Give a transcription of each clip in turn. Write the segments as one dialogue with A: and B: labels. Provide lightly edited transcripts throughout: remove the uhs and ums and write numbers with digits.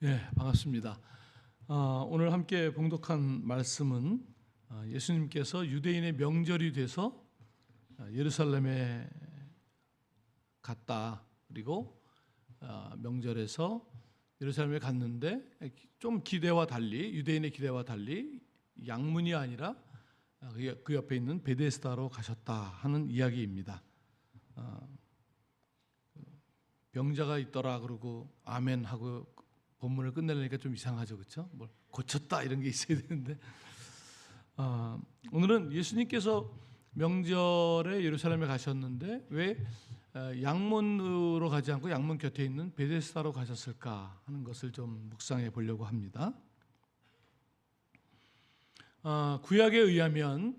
A: 반갑습니다. 오늘 함께 봉독한 말씀은 예수님께서 유대인의 명절이 돼서 예루살렘에 갔다. 그리고 명절에서 예루살렘에 갔는데 좀 기대와 달리, 유대인의 기대와 달리 양문이 아니라 그 옆에 있는 베데스다로 가셨다 하는 이야기입니다. 병자가 있더라 그러고 아멘 하고 본문을 끝내려니까 좀 이상하죠, 그렇죠? 뭘 고쳤다 이런 게 있어야 되는데 오늘은 예수님께서 명절에 예루살렘에 가셨는데 왜 양문으로 가지 않고 양문 곁에 있는 베데스다로 가셨을까 하는 것을 좀 묵상해 보려고 합니다. 구약에 의하면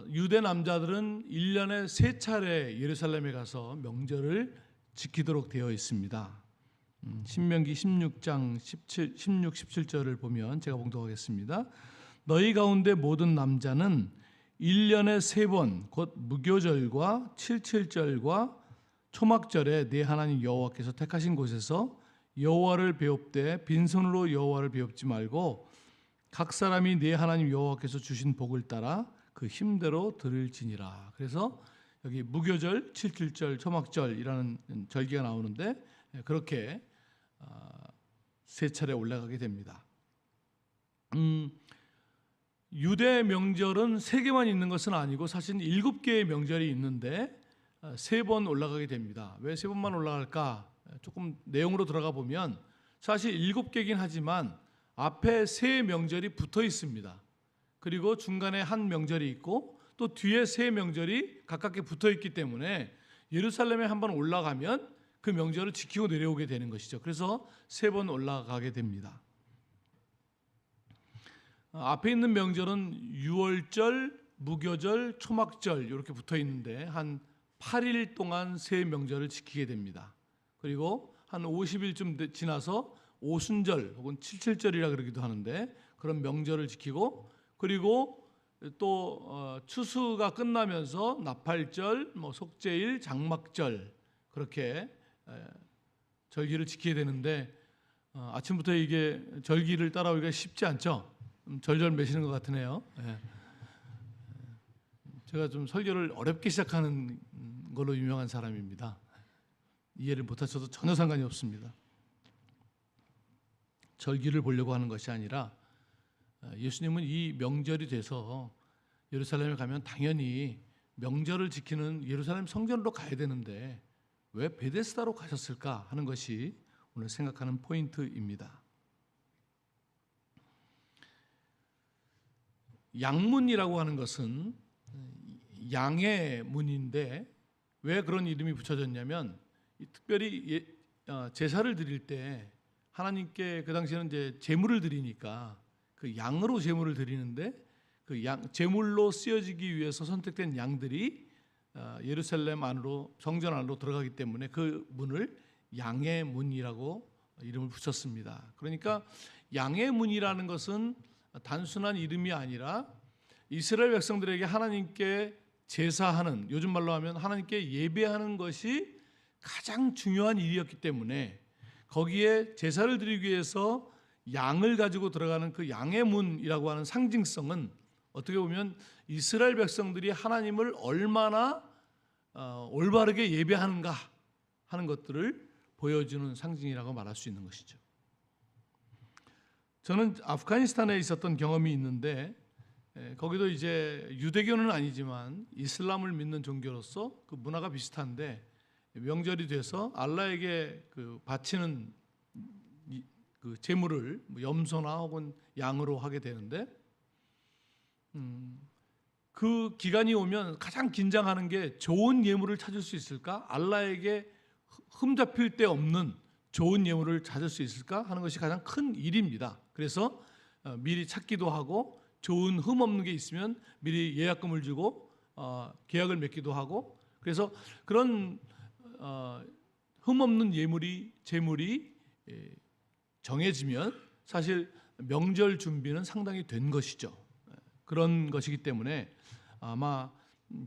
A: 유대 남자들은 1년에 3차례 예루살렘에 가서 명절을 지키도록 되어 있습니다. 신명기 16장 16, 17절을 보면 제가 봉독하겠습니다. 너희 가운데 모든 남자는 1년에 3번 곧 무교절과 칠칠절과 초막절에 네 하나님 여호와께서 택하신 곳에서 여호와를 배웁되 빈손으로 여호와를 배웁지 말고 각 사람이 네 하나님 여호와께서 주신 복을 따라 그 힘대로 드릴지니라. 그래서 여기 무교절, 칠칠절, 초막절이라는 절기가 나오는데 그렇게 3차례 올라가게 됩니다. 유대 명절은 3개만 있는 것은 아니고 사실 7개의 명절이 있는데 3번 올라가게 됩니다. 왜 3번만 올라갈까? 조금 내용으로 들어가 보면 사실 7개긴 하지만 앞에 3명절이 붙어 있습니다. 그리고 중간에 한 명절이 있고 또 뒤에 3명절이 가깝게 붙어 있기 때문에 예루살렘에 한번 올라가면 그 명절을 지키고 내려오게 되는 것이죠. 그래서 3번 올라가게 됩니다. 앞에 있는 명절은 유월절, 무교절, 초막절 이렇게 붙어 있는데 한 8일 동안 3명절을 지키게 됩니다. 그리고 한 50일쯤 지나서 오순절 혹은 칠칠절이라 그러기도 하는데 그런 명절을 지키고 그리고 또 추수가 끝나면서 나팔절, 속죄일, 장막절 그렇게 절기를 지키게 되는데 아침부터 이게 절기를 따라오기가 쉽지 않죠. 절절 매시는 것 같으네요. 제가 좀 설교를 어렵게 시작하는 걸로 유명한 사람입니다. 이해를 못하셔도 전혀 상관이 없습니다. 절기를 보려고 하는 것이 아니라 예수님은 이 명절이 돼서 예루살렘에 가면 당연히 명절을 지키는 예루살렘 성전으로 가야 되는데 왜 베데스다로 가셨을까 하는 것이 오늘 생각하는 포인트입니다. 양문이라고 하는 것은 양의 문인데 왜 그런 이름이 붙여졌냐면 특별히 제사를 드릴 때 하나님께 그 당시에는 이제 제물을 드리니까 그 양으로 제물을 드리는데 그 양 제물로 쓰여지기 위해서 선택된 양들이 예루살렘 안으로 성전 안으로 들어가기 때문에 그 문을 양의 문이라고 이름을 붙였습니다. 그러니까 양의 문이라는 것은 단순한 이름이 아니라 이스라엘 백성들에게 하나님께 제사하는, 요즘 말로 하면 하나님께 예배하는 것이 가장 중요한 일이었기 때문에 거기에 제사를 드리기 위해서 양을 가지고 들어가는 그 양의 문이라고 하는 상징성은 어떻게 보면 이스라엘 백성들이 하나님을 얼마나 올바르게 예배하는가 하는 것들을 보여주는 상징이라고 말할 수 있는 것이죠. 저는 아프가니스탄에 있었던 경험이 있는데 거기도 이제 유대교는 아니지만 이슬람을 믿는 종교로서 그 문화가 비슷한데 명절이 돼서 알라에게 그 바치는 그 제물을 염소나 혹은 양으로 하게 되는데 그 기간이 오면 가장 긴장하는 게 좋은 예물을 찾을 수 있을까? 알라에게 흠잡힐 데 없는 좋은 예물을 찾을 수 있을까 하는 것이 가장 큰 일입니다. 그래서 미리 찾기도 하고 좋은 흠 없는 게 있으면 미리 예약금을 주고 계약을 맺기도 하고 그래서 그런 흠 없는 제물이 정해지면 사실 명절 준비는 상당히 된 것이죠. 그런 것이기 때문에 아마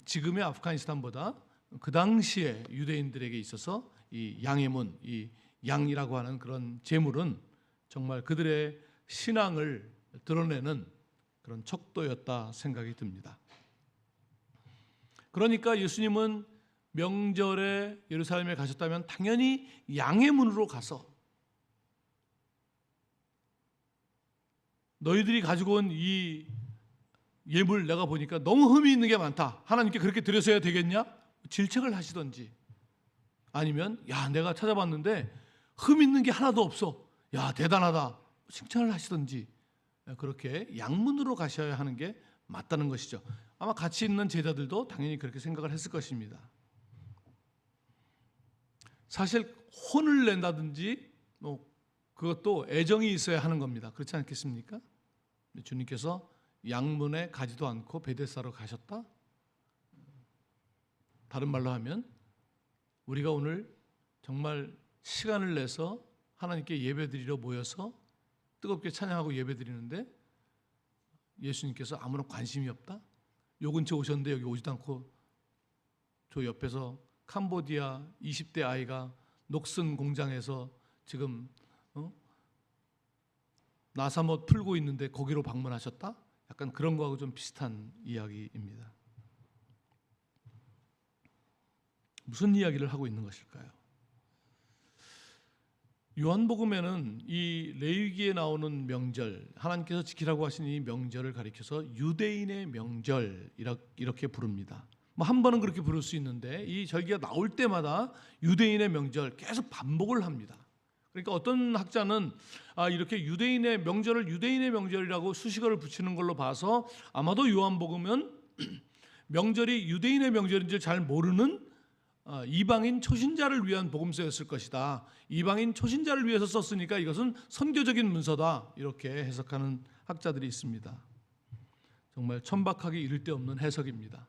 A: 지금의 아프가니스탄보다 그 당시에 유대인들에게 있어서 이 양의 문, 이 양이라고 하는 그런 제물은 정말 그들의 신앙을 드러내는 그런 척도였다 생각이 듭니다. 그러니까 예수님은 명절에 예루살렘에 가셨다면 당연히 양의 문으로 가서 너희들이 가지고 온 이 예물 내가 보니까 너무 흠이 있는 게 많다. 하나님께 그렇게 드려서야 되겠냐? 질책을 하시던지, 아니면 야 내가 찾아봤는데 흠 있는 게 하나도 없어. 야 대단하다. 칭찬을 하시던지, 그렇게 양문으로 가셔야 하는 게 맞다는 것이죠. 아마 같이 있는 제자들도 당연히 그렇게 생각을 했을 것입니다. 사실 혼을 낸다든지 그것도 애정이 있어야 하는 겁니다. 그렇지 않겠습니까? 주님께서 양문에 가지도 않고 베데스다로 가셨다? 다른 말로 하면 우리가 오늘 정말 시간을 내서 하나님께 예배드리러 모여서 뜨겁게 찬양하고 예배드리는데 예수님께서 아무런 관심이 없다? 요 근처 오셨는데 여기 오지도 않고 저 옆에서 캄보디아 20대 아이가 녹슨 공장에서 지금 나사못 풀고 있는데 거기로 방문하셨다? 약간 그런 거하고 좀 비슷한 이야기입니다. 무슨 이야기를 하고 있는 것일까요? 요한복음에는 이 레위기에 나오는 명절, 하나님께서 지키라고 하신 이 명절을 가리켜서 유대인의 명절 이렇게 부릅니다. 한 번은 그렇게 부를 수 있는데 이 절기가 나올 때마다 유대인의 명절 계속 반복을 합니다. 그러니까 어떤 학자는 이렇게 유대인의 명절을 유대인의 명절이라고 수식어를 붙이는 걸로 봐서 아마도 요한복음은 명절이 유대인의 명절인지 잘 모르는 이방인 초신자를 위한 복음서였을 것이다. 이방인 초신자를 위해서 썼으니까 이것은 선교적인 문서다. 이렇게 해석하는 학자들이 있습니다. 정말 천박하기 이를 데 없는 해석입니다.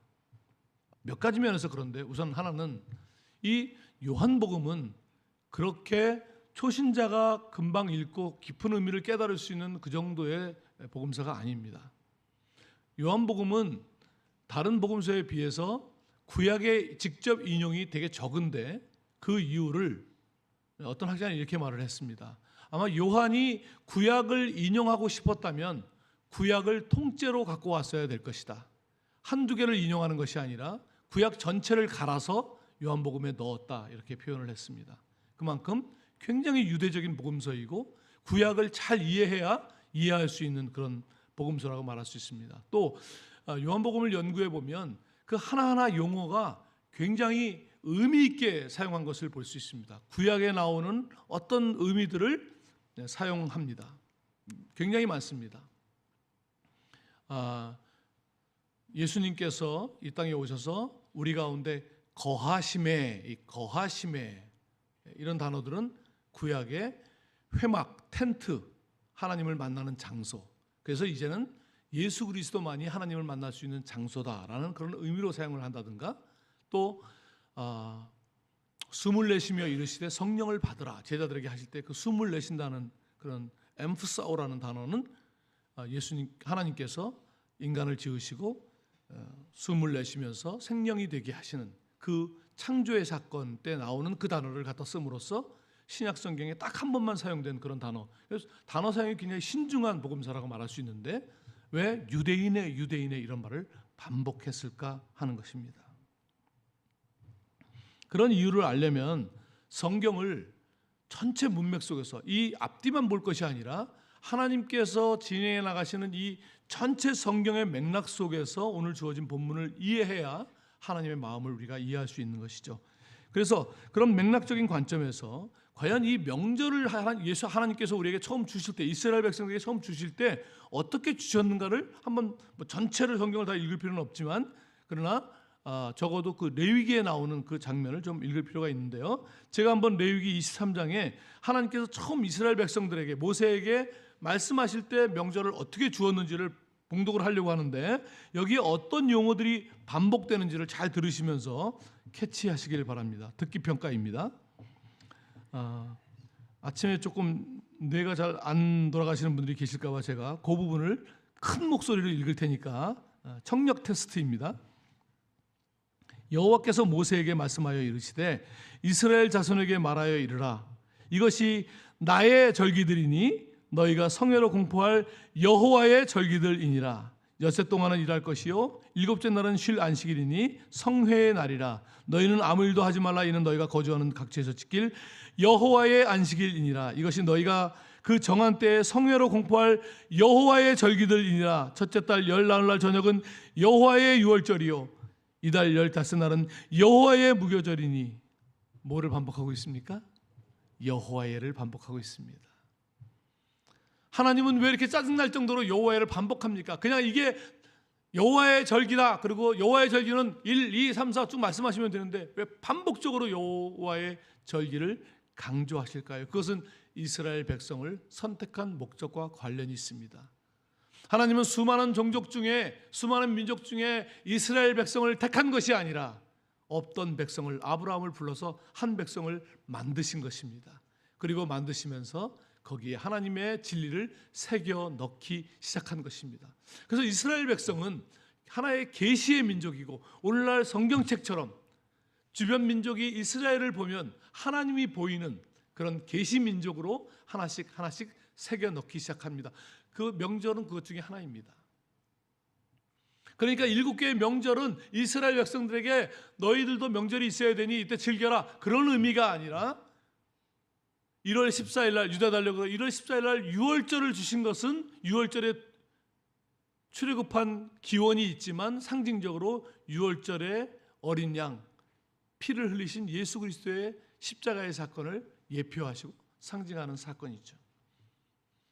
A: 몇 가지 면에서 그런데 우선 하나는 이 요한복음은 그렇게 초신자가 금방 읽고 깊은 의미를 깨달을 수 있는 그 정도의 복음서가 아닙니다. 요한복음은 다른 복음서에 비해서 구약의 직접 인용이 되게 적은데 그 이유를 어떤 학자는 이렇게 말을 했습니다. 아마 요한이 구약을 인용하고 싶었다면 구약을 통째로 갖고 왔어야 될 것이다. 한두 개를 인용하는 것이 아니라 구약 전체를 갈아서 요한복음에 넣었다. 이렇게 표현을 했습니다. 그만큼 굉장히 유대적인 복음서이고 구약을 잘 이해해야 이해할 수 있는 그런 복음서라고 말할 수 있습니다. 또 요한복음을 연구해 보면 그 하나하나 용어가 굉장히 의미 있게 사용한 것을 볼 수 있습니다. 구약에 나오는 어떤 의미들을 사용합니다. 굉장히 많습니다. 예수님께서 이 땅에 오셔서 우리 가운데 거하심에, 이 거하심에 이런 단어들은 구약의 회막, 텐트, 하나님을 만나는 장소. 그래서 이제는 예수 그리스도만이 하나님을 만날 수 있는 장소다라는 그런 의미로 사용을 한다든가, 또 숨을 내쉬며 이르시되 성령을 받으라 제자들에게 하실 때 그 숨을 내쉰다는 그런 엠프사오라는 단어는 예수님 하나님께서 인간을 지으시고 숨을 내쉬면서 생명이 되게 하시는 그 창조의 사건 때 나오는 그 단어를 갖다 씀으로써 신약 성경에 딱 한 번만 사용된 그런 단어. 그래서 단어 사용이 굉장히 신중한 복음서라고 말할 수 있는데 왜 유대인의 이런 말을 반복했을까 하는 것입니다. 그런 이유를 알려면 성경을 전체 문맥 속에서 이 앞뒤만 볼 것이 아니라 하나님께서 진행해 나가시는 이 전체 성경의 맥락 속에서 오늘 주어진 본문을 이해해야 하나님의 마음을 우리가 이해할 수 있는 것이죠. 그래서 그런 맥락적인 관점에서 과연 이 명절을 하나님께서 우리에게 처음 주실 때, 이스라엘 백성에게 처음 주실 때 어떻게 주셨는가를 한번 전체를 성경을 다 읽을 필요는 없지만 그러나 적어도 그 레위기에 나오는 그 장면을 좀 읽을 필요가 있는데요. 제가 한번 레위기 23장에 하나님께서 처음 이스라엘 백성들에게 모세에게 말씀하실 때 명절을 어떻게 주었는지를 봉독을 하려고 하는데 여기에 어떤 용어들이 반복되는지를 잘 들으시면서 캐치하시길 바랍니다. 듣기 평가입니다. 아침에 조금 뇌가 잘 안 돌아가시는 분들이 계실까 봐 제가 그 부분을 큰 목소리로 읽을 테니까 청력 테스트입니다. 여호와께서 모세에게 말씀하여 이르시되 이스라엘 자손에게 말하여 이르라 이것이 나의 절기들이니 너희가 성회로 공포할 여호와의 절기들이니라. 엿새 동안은 일할 것이요 일곱째 날은 쉴 안식일이니 성회의 날이라. 너희는 아무 일도 하지 말라. 이는 너희가 거주하는 각지에서 지킬 여호와의 안식일이니라. 이것이 너희가 그 정한 때에 성회로 공포할 여호와의 절기들이니라. 첫째 달 열 나흘날 저녁은 여호와의 유월절이요 이달 15날은 여호와의 무교절이니. 뭐를 반복하고 있습니까? 여호와의를 반복하고 있습니다. 하나님은 왜 이렇게 짜증날 정도로 여호와의를 반복합니까? 그냥 이게 여호와의 절기다, 그리고 여호와의 절기는 1, 2, 3, 4 쭉 말씀하시면 되는데 왜 반복적으로 여호와의 절기를 강조하실까요? 그것은 이스라엘 백성을 선택한 목적과 관련이 있습니다. 하나님은 수많은 종족 중에, 수많은 민족 중에 이스라엘 백성을 택한 것이 아니라 없던 백성을, 아브라함을 불러서 한 백성을 만드신 것입니다. 그리고 만드시면서 거기에 하나님의 진리를 새겨 넣기 시작한 것입니다. 그래서 이스라엘 백성은 하나의 계시의 민족이고, 오늘날 성경책처럼 주변 민족이 이스라엘을 보면 하나님이 보이는 그런 계시 민족으로 하나씩 하나씩 새겨 넣기 시작합니다. 그 명절은 그것 중에 하나입니다. 그러니까 7개의 명절은 이스라엘 백성들에게 너희들도 명절이 있어야 되니 이때 즐겨라, 그런 의미가 아니라 1월 14일 날 유다 달력으로 1월 14일 날 유월절을 주신 것은 유월절에 출애굽한 기원이 있지만 상징적으로 유월절에 어린 양 피를 흘리신 예수 그리스도의 십자가의 사건을 예표하시고 상징하는 사건이죠.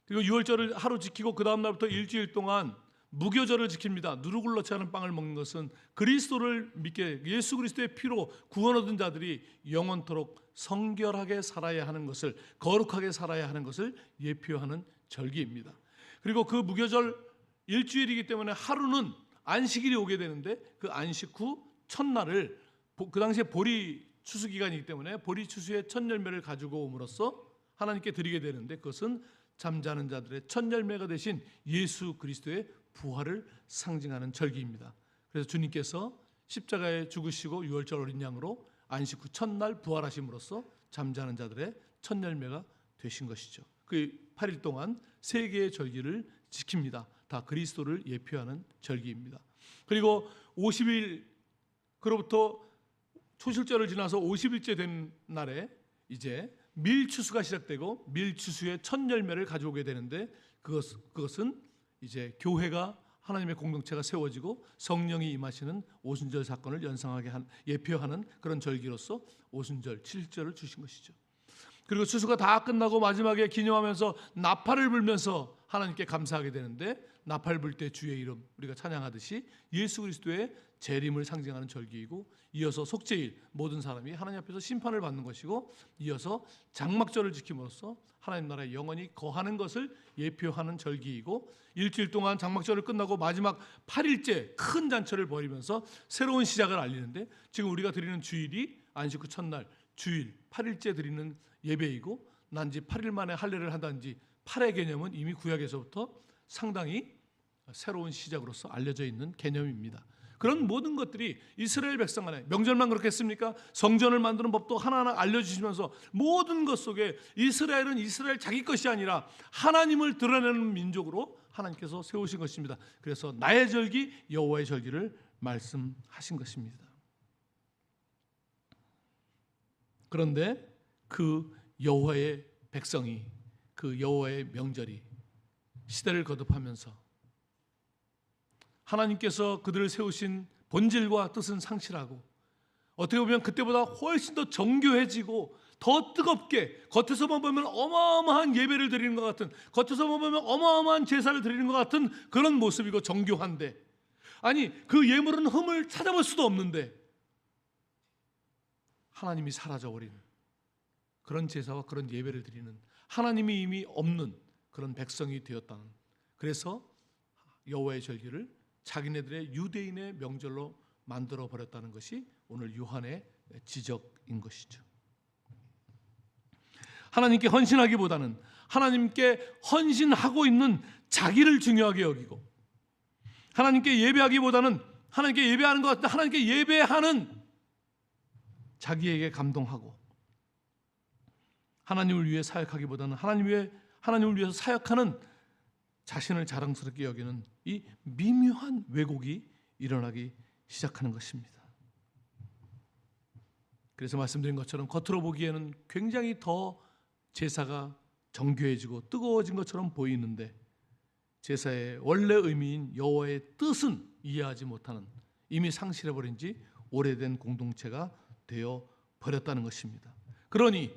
A: 그리고 유월절을 하루 지키고 그 다음 날부터 일주일 동안 무교절을 지킵니다. 누룩을 넣지 않은 빵을 먹는 것은 그리스도를 믿게, 예수 그리스도의 피로 구원 얻은 자들이 영원토록 성결하게 살아야 하는 것을, 거룩하게 살아야 하는 것을 예표하는 절기입니다. 그리고 그 무교절 일주일이기 때문에 하루는 안식일이 오게 되는데 그 안식 후 첫날을, 그 당시에 보리 추수 기간이기 때문에 보리 추수의 첫 열매를 가지고 옴으로써 하나님께 드리게 되는데, 그것은 잠자는 자들의 첫 열매가 되신 예수 그리스도의 부활을 상징하는 절기입니다. 그래서 주님께서 십자가에 죽으시고 유월절 어린 양으로 안식 후 첫날 부활하심으로써 잠자는 자들의 첫 열매가 되신 것이죠. 그 8일 동안 3개의 절기를 지킵니다. 다 그리스도를 예표하는 절기입니다. 그리고 50일, 그로부터 초실절을 지나서 50일째 된 날에 이제 밀추수가 시작되고 밀추수의 첫 열매를 가져오게 되는데, 그것은 이제 교회가, 하나님의 공동체가 세워지고 성령이 임하시는 오순절 사건을 연상하게 예표하는 그런 절기로서 오순절 7절을 주신 것이죠. 그리고 추수가 다 끝나고 마지막에 기념하면서 나팔을 불면서 하나님께 감사하게 되는데, 나팔 불 때 주의 이름 우리가 찬양하듯이 예수 그리스도의 재림을 상징하는 절기이고, 이어서 속죄일, 모든 사람이 하나님 앞에서 심판을 받는 것이고, 이어서 장막절을 지킴으로써 하나님 나라에 영원히 거하는 것을 예표하는 절기이고, 일주일 동안 장막절을 끝나고 마지막 8일째 큰 잔치를 벌이면서 새로운 시작을 알리는데, 지금 우리가 드리는 주일이 안식 후 첫날 주일 8일째 드리는 예배이고, 난지 8일 만에 할례를 한다든지 8의 개념은 이미 구약에서부터 상당히 새로운 시작으로서 알려져 있는 개념입니다. 그런 모든 것들이 이스라엘 백성 안에, 명절만 그렇겠습니까? 성전을 만드는 법도 하나하나 알려주시면서 모든 것 속에 이스라엘은 이스라엘 자기 것이 아니라 하나님을 드러내는 민족으로 하나님께서 세우신 것입니다. 그래서 나의 절기, 여호와의 절기를 말씀하신 것입니다. 그런데 그 여호와의 백성이, 그 여호와의 명절이 시대를 거듭하면서 하나님께서 그들을 세우신 본질과 뜻은 상실하고, 어떻게 보면 그때보다 훨씬 더 정교해지고 더 뜨겁게, 겉에서만 보면 어마어마한 예배를 드리는 것 같은, 겉에서만 보면 어마어마한 제사를 드리는 것 같은 그런 모습이고 정교한데, 아니 그 예물은 흠을 찾아볼 수도 없는데 하나님이 사라져버린 그런 제사와 그런 예배를 드리는, 하나님이 이미 없는 그런 백성이 되었다는, 그래서 여호와의 절기를 자기네들의 유대인의 명절로 만들어 버렸다는 것이 오늘 요한의 지적인 것이죠. 하나님께 헌신하기보다는 하나님께 헌신하고 있는 자기를 중요하게 여기고, 하나님께 예배하기보다는 하나님께 예배하는 것 같은 하나님께 예배하는 자기에게 감동하고, 하나님을 위해 사역하기보다는 하나님 위해 하나님을 위해서 사역하는 자신을 자랑스럽게 여기는 이 미묘한 왜곡이 일어나기 시작하는 것입니다. 그래서 말씀드린 것처럼 겉으로 보기에는 굉장히 더 제사가 정교해지고 뜨거워진 것처럼 보이는데 제사의 원래 의미인 여호와의 뜻은 이해하지 못하는, 이미 상실해버린 지 오래된 공동체가 되어 버렸다는 것입니다. 그러니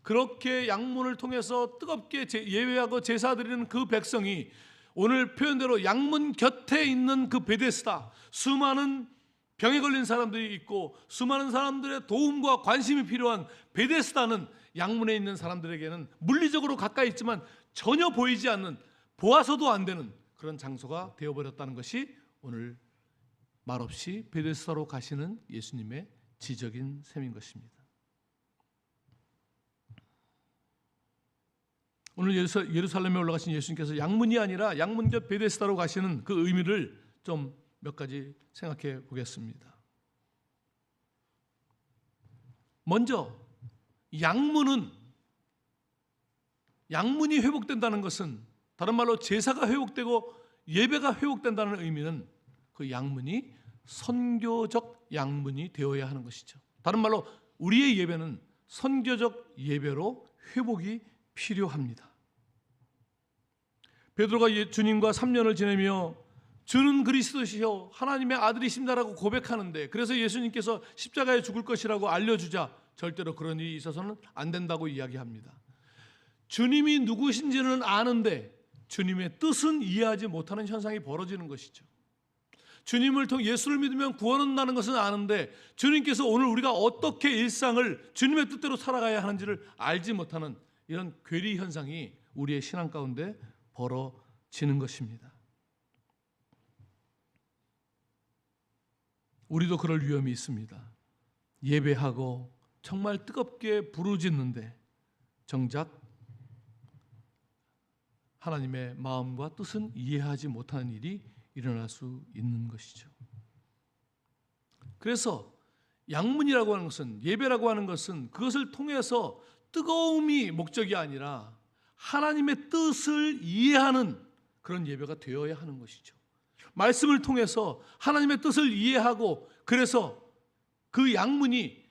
A: 그렇게 양문을 통해서 뜨겁게 예배하고 제사 드리는 그 백성이 오늘 표현대로 양문 곁에 있는 그 베데스다, 수많은 병에 걸린 사람들이 있고 수많은 사람들의 도움과 관심이 필요한 베데스다는 양문에 있는 사람들에게는 물리적으로 가까이 있지만 전혀 보이지 않는, 보아서도 안 되는 그런 장소가 되어버렸다는 것이 오늘 말없이 베데스다로 가시는 예수님의 지적인 셈인 것입니다. 오늘 예루살렘에 올라가신 예수님께서 양문이 아니라 양문 곁 베데스다로 가시는 그 의미를 좀 몇 가지 생각해 보겠습니다. 먼저 양문이 회복된다는 것은, 다른 말로 제사가 회복되고 예배가 회복된다는 의미는 그 양문이 선교적 양문이 되어야 하는 것이죠. 다른 말로 우리의 예배는 선교적 예배로 회복이 필요합니다. 베드로가 주님과 3년을 지내며 주는 그리스도시요 하나님의 아들이십니다라고 고백하는데, 그래서 예수님께서 십자가에 죽을 것이라고 알려주자 절대로 그런 일이 있어서는 안 된다고 이야기합니다. 주님이 누구신지는 아는데 주님의 뜻은 이해하지 못하는 현상이 벌어지는 것이죠. 주님을 통해 예수를 믿으면 구원은 나는 것은 아는데 주님께서 오늘 우리가 어떻게 일상을 주님의 뜻대로 살아가야 하는지를 알지 못하는 이런 괴리 현상이 우리의 신앙 가운데 벌어지는 것입니다. 우리도 그럴 위험이 있습니다. 예배하고 정말 뜨겁게 부르짖는데 정작 하나님의 마음과 뜻은 이해하지 못하는 일이 일어날 수 있는 것이죠. 그래서 양문이라고 하는 것은, 예배라고 하는 것은 그것을 통해서 뜨거움이 목적이 아니라 하나님의 뜻을 이해하는 그런 예배가 되어야 하는 것이죠. 말씀을 통해서 하나님의 뜻을 이해하고, 그래서 그 양문이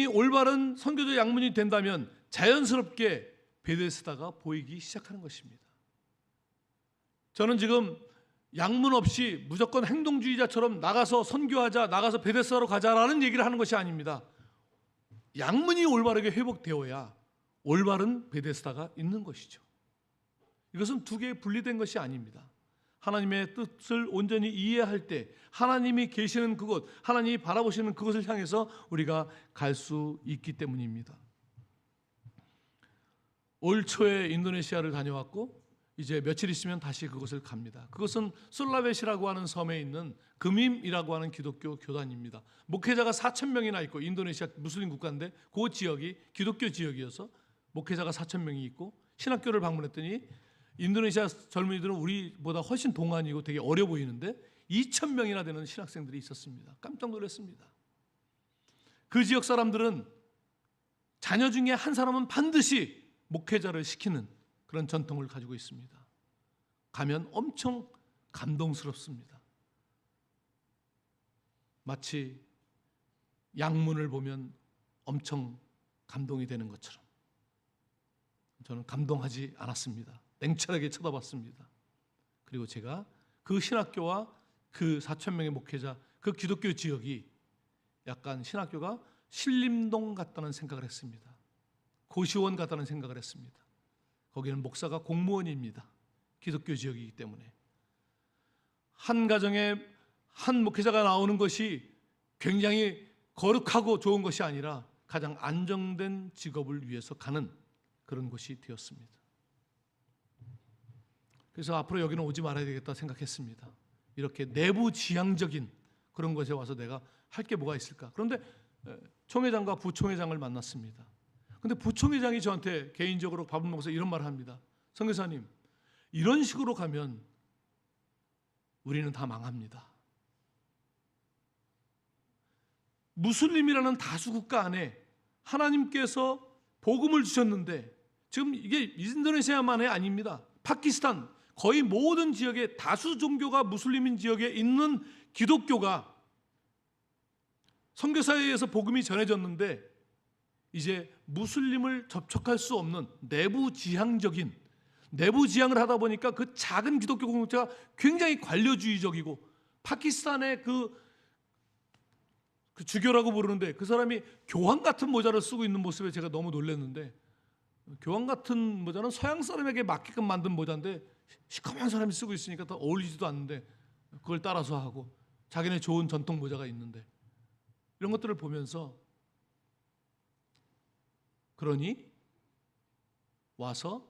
A: 올바른 선교적 양문이 된다면 자연스럽게 베데스다가 보이기 시작하는 것입니다. 저는 지금 양문 없이 무조건 행동주의자처럼 나가서 선교하자, 나가서 베데스다로 가자라는 얘기를 하는 것이 아닙니다. 양문이 올바르게 회복되어야 올바른 베데스다가 있는 것이죠. 이것은 두 개의 분리된 것이 아닙니다. 하나님의 뜻을 온전히 이해할 때 하나님이 계시는 그곳, 하나님이 바라보시는 그곳을 향해서 우리가 갈 수 있기 때문입니다. 올 초에 인도네시아를 다녀왔고 이제 며칠 있으면 다시 그곳을 갑니다. 그것은 솔라베시라고 하는 섬에 있는 금임이라고 하는 기독교 교단입니다. 목회자가 4,000명이나 있고, 인도네시아 무슬림 국가인데 그 지역이 기독교 지역이어서 목회자가 4,000명이 있고, 신학교를 방문했더니 인도네시아 젊은이들은 우리보다 훨씬 동안이고 되게 어려 보이는데 2,000명이나 되는 신학생들이 있었습니다. 깜짝 놀랐습니다. 그 지역 사람들은 자녀 중에 한 사람은 반드시 목회자를 시키는 그런 전통을 가지고 있습니다. 가면 엄청 감동스럽습니다. 마치 양문을 보면 엄청 감동이 되는 것처럼. 저는 감동하지 않았습니다. 냉철하게 쳐다봤습니다. 그리고 제가 그 신학교와 그 4,000명의 목회자, 그 기독교 지역이 약간 신학교가 신림동 같다는 생각을 했습니다. 고시원 같다는 생각을 했습니다. 거기는 목사가 공무원입니다. 기독교 지역이기 때문에. 한 가정에 한 목회자가 나오는 것이 굉장히 거룩하고 좋은 것이 아니라 가장 안정된 직업을 위해서 가는 그런 곳이 되었습니다. 그래서 앞으로 여기는 오지 말아야 되겠다 생각했습니다. 이렇게 내부 지향적인 그런 곳에 와서 내가 할 게 뭐가 있을까? 그런데 총회장과 부총회장을 만났습니다. 그런데 부총회장이 저한테 개인적으로 밥을 먹어서 이런 말을 합니다. 선교사님, 이런 식으로 가면 우리는 다 망합니다. 무슬림이라는 다수국가 안에 하나님께서 복음을 주셨는데 지금 이게 인도네시아만이 아닙니다. 파키스탄 거의 모든 지역에 다수 종교가 무슬림인 지역에 있는 기독교가 선교사에 의해서 복음이 전해졌는데 이제 무슬림을 접촉할 수 없는 내부 지향을 하다 보니까 그 작은 기독교 공동체가 굉장히 관료주의적이고 파키스탄의 그 주교라고 부르는데 그 사람이 교황 같은 모자를 쓰고 있는 모습에 제가 너무 놀랐는데 교황 같은 모자는 서양 사람에게 맞게끔 만든 모자인데 시커먼 사람이 쓰고 있으니까 더 어울리지도 않는데 그걸 따라서 하고 자기네 좋은 전통 모자가 있는데 이런 것들을 보면서 그러니 와서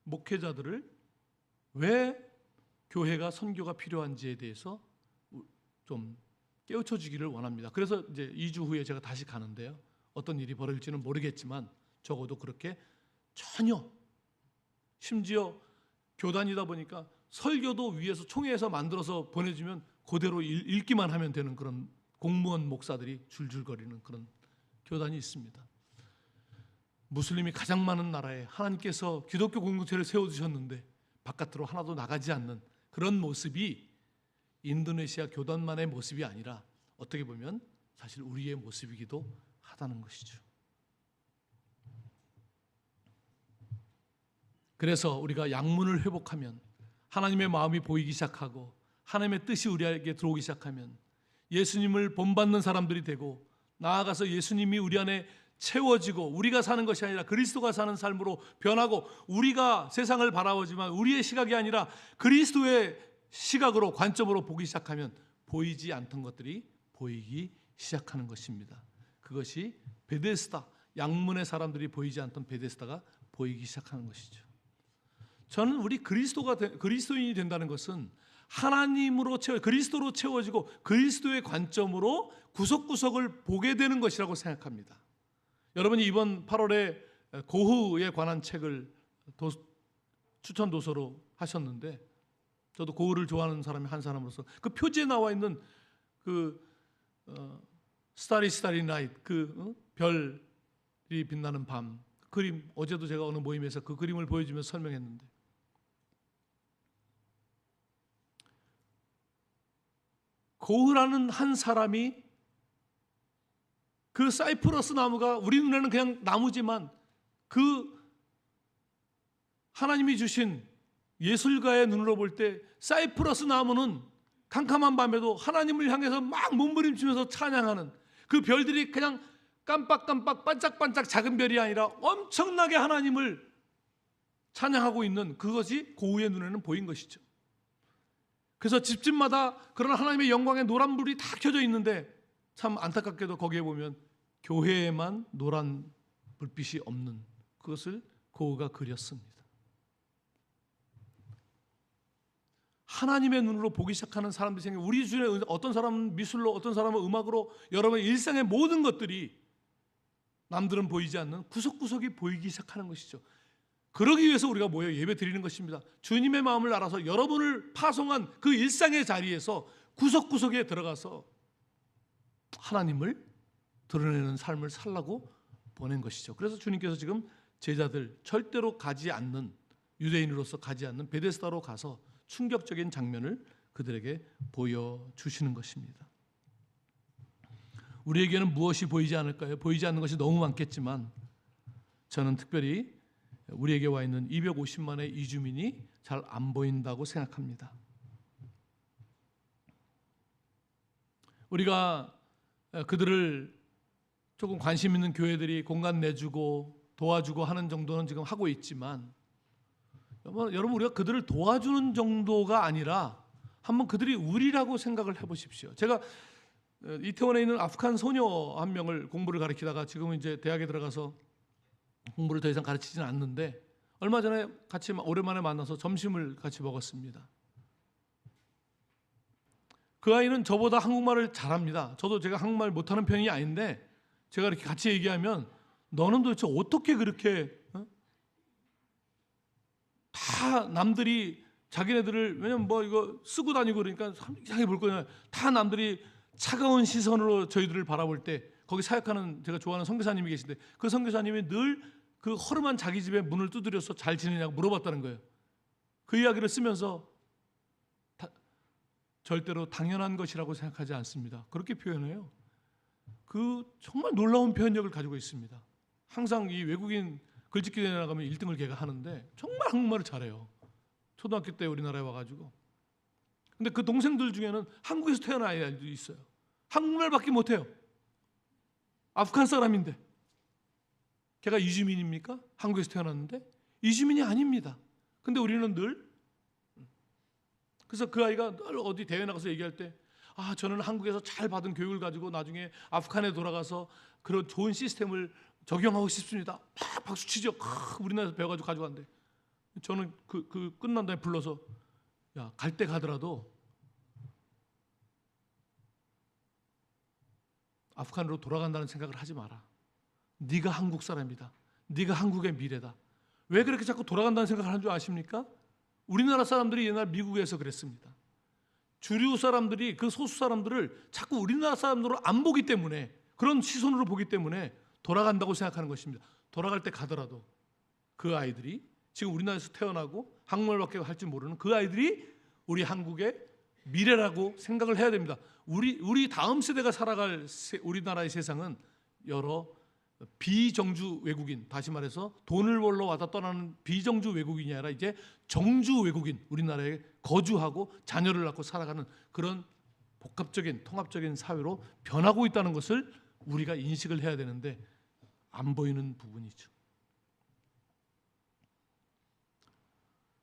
A: 목회자들을 왜 교회가 선교가 필요한지에 대해서 좀 깨우쳐 주기를 원합니다. 그래서 이제 2주 후에 제가 다시 가는데요. 어떤 일이 벌어질지는 모르겠지만 적어도 그렇게 전혀 심지어 교단이다 보니까 설교도 위에서 총회에서 만들어서 보내주면 그대로 읽기만 하면 되는 그런 공무원 목사들이 줄줄거리는 그런 교단이 있습니다. 무슬림이 가장 많은 나라에 하나님께서 기독교 공동체를 세워주셨는데 바깥으로 하나도 나가지 않는 그런 모습이 인도네시아 교단만의 모습이 아니라 어떻게 보면 사실 우리의 모습이기도 하다는 것이죠. 그래서 우리가 양문을 회복하면 하나님의 마음이 보이기 시작하고 하나님의 뜻이 우리에게 들어오기 시작하면 예수님을 본받는 사람들이 되고 나아가서 예수님이 우리 안에 채워지고 우리가 사는 것이 아니라 그리스도가 사는 삶으로 변하고 우리가 세상을 바라보지만 우리의 시각이 아니라 그리스도의 시각으로 관점으로 보기 시작하면 보이지 않던 것들이 보이기 시작하는 것입니다. 그것이 베데스다, 양문의 사람들이 보이지 않던 베데스다가 보이기 시작하는 것이죠. 저는 우리 그리스도인이 된다는 것은 하나님으로 그리스도로 채워지고 그리스도의 관점으로 구석구석을 보게 되는 것이라고 생각합니다. 여러분이 이번 8월에 고흐에 관한 책을 추천 도서로 하셨는데 저도 고흐를 좋아하는 사람이 한 사람으로서 그 표지에 나와 있는 그 스타리 나이트 별이 빛나는 밤 그림 어제도 제가 어느 모임에서 그 그림을 보여주면서 설명했는데 고흐라는 한 사람이 그 사이프러스 나무가 우리 눈에는 그냥 나무지만 그 하나님이 주신 예술가의 눈으로 볼 때 사이프러스 나무는 캄캄한 밤에도 하나님을 향해서 막 몸부림치면서 찬양하는 그 별들이 그냥 깜빡깜빡 반짝반짝 작은 별이 아니라 엄청나게 하나님을 찬양하고 있는 그것이 고흐의 눈에는 보인 것이죠. 그래서 집집마다 그런 하나님의 영광의 노란 불이 다 켜져 있는데 참 안타깝게도 거기에 보면 교회에만 노란 불빛이 없는 그것을 고흐가 그렸습니다. 하나님의 눈으로 보기 시작하는 사람들이 생겨 우리 주변에 어떤 사람은 미술로 어떤 사람은 음악으로 여러분의 일상의 모든 것들이 남들은 보이지 않는 구석구석이 보이기 시작하는 것이죠. 그러기 위해서 우리가 모여 예배 드리는 것입니다. 주님의 마음을 알아서 여러분을 파송한 그 일상의 자리에서 구석구석에 들어가서 하나님을 드러내는 삶을 살라고 보낸 것이죠. 그래서 주님께서 지금 제자들 절대로 가지 않는 유대인으로서 가지 않는 베데스다로 가서 충격적인 장면을 그들에게 보여주시는 것입니다. 우리에게는 무엇이 보이지 않을까요? 보이지 않는 것이 너무 많겠지만 저는 특별히 우리에게 와 있는 250만의 이주민이 잘 안 보인다고 생각합니다. 우리가 그들을 조금 관심 있는 교회들이 공간 내주고 도와주고 하는 정도는 지금 하고 있지만 여러분 우리가 그들을 도와주는 정도가 아니라 한번 그들이 우리라고 생각을 해보십시오. 제가 이태원에 있는 아프간 소녀 한 명을 공부를 가르치다가 지금은 이제 대학에 들어가서 공부를 더 이상 가르치지는 않는데 얼마 전에 같이 오랜만에 만나서 점심을 같이 먹었습니다. 그 아이는 저보다 한국말을 잘합니다. 저도 제가 한국말 못하는 편이 아닌데 제가 이렇게 같이 얘기하면 너는 도대체 어떻게 그렇게 다 남들이 자기네들을 왜냐면 뭐 이거 쓰고 다니고 그러니까 이상하게 볼 거냐 다 남들이 차가운 시선으로 저희들을 바라볼 때 거기 사역하는 제가 좋아하는 선교사님이 계신데 그 선교사님이 늘 그 허름한 자기 집에 문을 두드려서 잘 지내냐고 물어봤다는 거예요. 그 이야기를 쓰면서 절대로 당연한 것이라고 생각하지 않습니다. 그렇게 표현해요. 그 정말 놀라운 표현력을 가지고 있습니다. 항상 이 외국인 글짓기 대회 나가면 1등을 걔가 하는데 정말 한국말을 잘해요. 초등학교 때 우리나라에 와가지고. 근데 그 동생들 중에는 한국에서 태어난 아이들도 있어요. 한국말밖에 못해요. 아프간 사람인데. 걔가 이주민입니까? 한국에서 태어났는데? 이주민이 아닙니다. 근데 우리는 늘, 그래서 그 아이가 늘 어디 대회 나가서 얘기할 때, 저는 한국에서 잘 받은 교육을 가지고 나중에 아프간에 돌아가서 그런 좋은 시스템을 적용하고 싶습니다. 막 박수 치죠. 우리나라에서 배워가지고 가져간대. 저는 그 끝난 다음에 불러서, 야, 갈 때 가더라도 아프간으로 돌아간다는 생각을 하지 마라. 네가 한국 사람이다. 네가 한국의 미래다. 왜 그렇게 자꾸 돌아간다는 생각을 하는 줄 아십니까? 우리나라 사람들이 옛날 미국에서 그랬습니다. 주류 사람들이 그 소수 사람들을 자꾸 우리나라 사람들로 안 보기 때문에, 그런 시선으로 보기 때문에 돌아간다고 생각하는 것입니다. 돌아갈 때 가더라도 그 아이들이 지금 우리나라에서 태어나고 한국말밖에 할 줄 모르는 그 아이들이 우리 한국의 미래라고 생각을 해야 됩니다. 우리 다음 세대가 살아갈 우리나라의 세상은 여러 비정주 외국인, 다시 말해서 돈을 벌러 왔다 떠나는 비정주 외국인이 아니라 이제 정주 외국인, 우리나라에 거주하고 자녀를 낳고 살아가는 그런 복합적인 통합적인 사회로 변하고 있다는 것을 우리가 인식을 해야 되는데 안 보이는 부분이죠.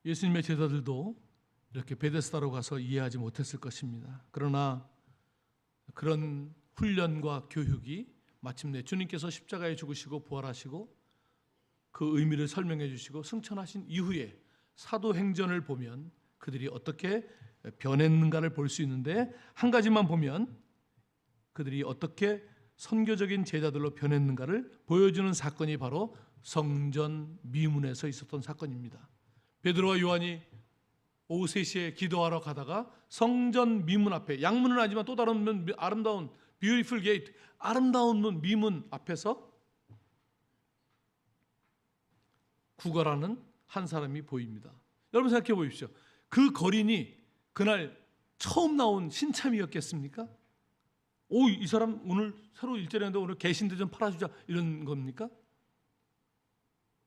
A: 예수님의 제자들도 이렇게 베데스다로 가서 이해하지 못했을 것입니다. 그러나 그런 훈련과 교육이 마침내 주님께서 십자가에 죽으시고 부활하시고 그 의미를 설명해 주시고 승천하신 이후에 사도행전을 보면 그들이 어떻게 변했는가를 볼 수 있는데, 한 가지만 보면 그들이 어떻게 선교적인 제자들로 변했는가를 보여주는 사건이 바로 성전 미문에서 있었던 사건입니다. 베드로와 요한이 오후 3시에 기도하러 가다가 성전 미문 앞에, 양문은 아니지만 또 다른 아름다운 beautiful gate, 아름다운 문, 미문 앞에서 구걸하는 한 사람이 보입니다. 여러분 생각해 보십시오. 그 거린이 그날 처음 나온 신참이었겠습니까? 이 사람 오늘 새로 일자리 하는데 오늘 개신대 좀 팔아주자, 이런 겁니까?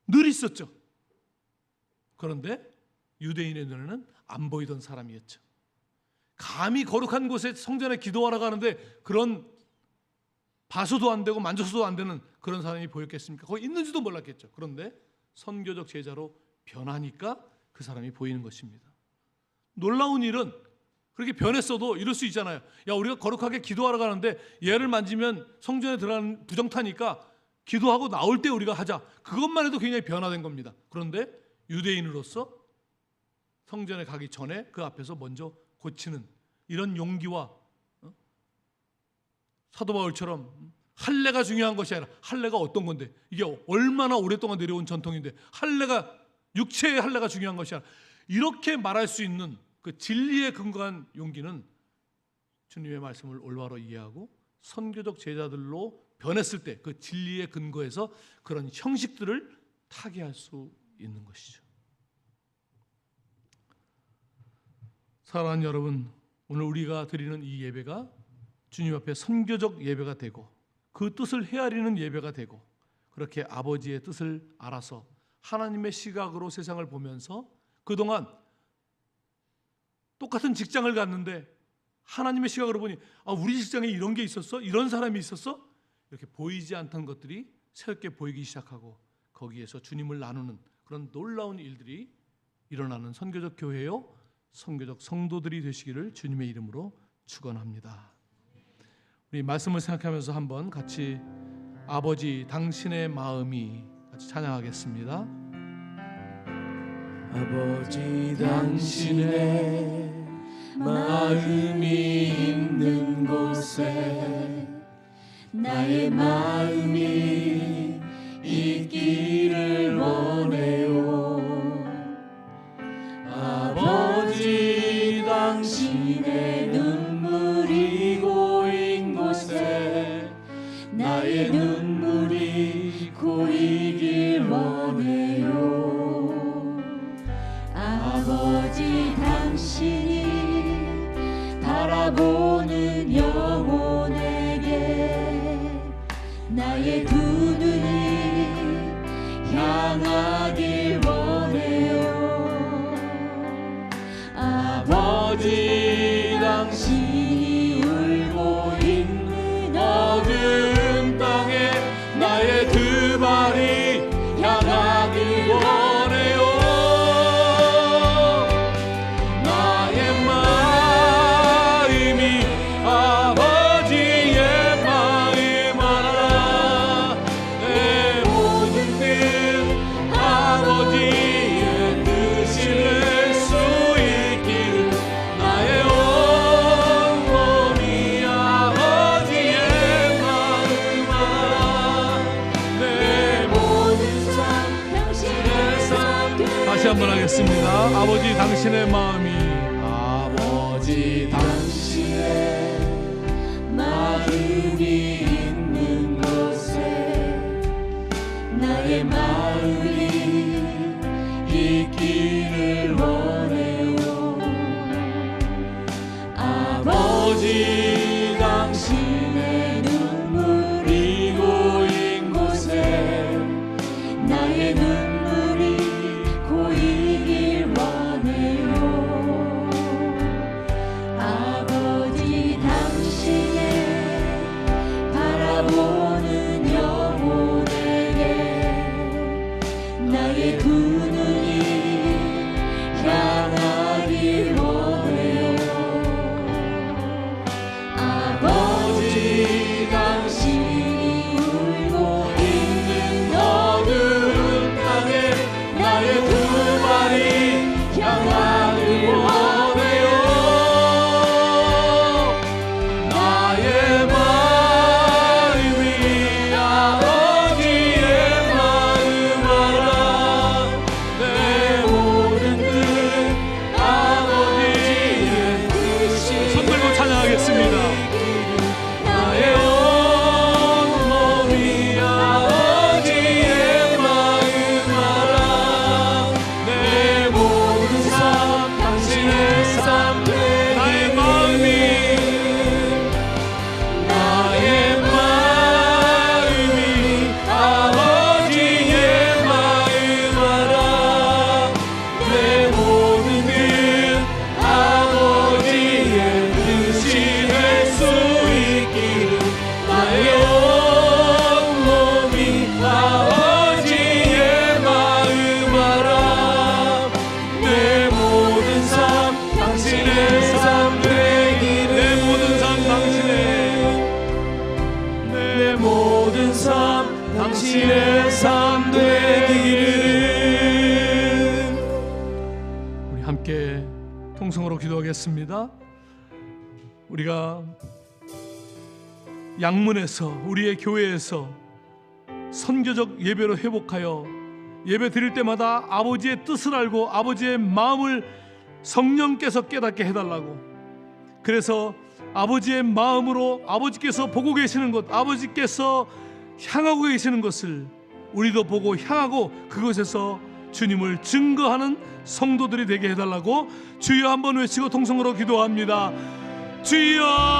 A: 늘 있었죠. 그런데 유대인의 눈에는 안 보이던 사람이었죠. 감히 거룩한 곳에 성전에 기도하러 가는데 그런 봐서도 안 되고 만져서도 안 되는 그런 사람이 보였겠습니까? 거기 있는지도 몰랐겠죠. 그런데 선교적 제자로 변하니까 그 사람이 보이는 것입니다. 놀라운 일은 그렇게 변했어도 이럴 수 있잖아요. 야, 우리가 거룩하게 기도하러 가는데 얘를 만지면 성전에 들어가는 부정타니까 기도하고 나올 때 우리가 하자. 그것만 해도 굉장히 변화된 겁니다. 그런데 유대인으로서 성전에 가기 전에 그 앞에서 먼저 고치는 이런 용기와, 사도 바울처럼 할례가 중요한 것이 아니라, 할례가 어떤 건데, 이게 얼마나 오랫동안 내려온 전통인데 할례가, 육체의 할례가 중요한 것이 아니라, 이렇게 말할 수 있는 그 진리에 근거한 용기는 주님의 말씀을 올바로 이해하고 선교적 제자들로 변했을 때 그 진리에 근거해서 그런 형식들을 타개할 수 있는 것이죠. 사랑하는 여러분, 오늘 우리가 드리는 이 예배가 주님 앞에 선교적 예배가 되고 그 뜻을 헤아리는 예배가 되고, 그렇게 아버지의 뜻을 알아서 하나님의 시각으로 세상을 보면서 그동안 똑같은 직장을 갔는데 하나님의 시각으로 보니 우리 직장에 이런 게 있었어? 이런 사람이 있었어? 이렇게 보이지 않던 것들이 새롭게 보이기 시작하고 거기에서 주님을 나누는 그런 놀라운 일들이 일어나는 선교적 교회요, 선교적 성도들이 되시기를 주님의 이름으로 축원합니다. 우리 말씀을 생각하면서 한번 같이 아버지 당신의 마음이 같이 찬양하겠습니다.
B: 아버지 당신의 마음이 있는 곳에 나의 마음이 있기를 원해요. 아버지 당신의 눈물이 고인 곳에 나의 눈물이 고이길 원해요. 향하길 원해요. 아버지 당신이 울고 있는
A: 어두운 땅에 나의 두 발이 향하길 원해요. 나의 마음이 아버지의 마음 알아. 내 모든 뜻 아버지의 뜻일 수 있기를. 나의 온몸이 아버지의 마음 알아. 내 모든 삶 당신의 삶. 다시 한번 하겠습니다. 아버지 당신의 마음이, 아버지
B: 당신의 마음이 있는 곳에 나의 마음이 있기를 원해요. 아버지 당신의 눈물이 고인 곳에 나의 눈물이 고이길 원해요. 아버지 당신의 바라보는 영혼에게 나의 두 눈이 향하길 원해요. 아버지 당신이 울고 있는 어두운 땅에 나의 두 발이 향하길 원해요.
A: 나의 마음이 아버지의 마음 알아. 내 모든 뜻 아버지의 뜻이. 손 들고 찬양하겠습니다. 나의 온몸이 아버지의 마음 알아. 내 모든 삶 당신의 삶 되기를. 나의 마음이 아버지의 마음 알아. 내 모든 뜻 아버지의 뜻이 될 수 있기를. 나의 온몸이 아버지의 마음 알아. 내 모든 삶 당신의 삶 되기를. 내 모든 삶 당신의, 내 모든 삶 당신의 삶 되기를. 우리 함께 통성으로 기도하겠습니다. 우리가 양문에서, 우리의 교회에서 선교적 예배로 회복하여 예배 드릴 때마다 아버지의 뜻을 알고 아버지의 마음을 성령께서 깨닫게 해달라고. 그래서 아버지의 마음으로 아버지께서 보고 계시는 것, 아버지께서 향하고 계시는 것을 우리도 보고 향하고 그곳에서 주님을 증거하는 성도들이 되게 해달라고 주여 한번 외치고 통성으로 기도합니다. 주여.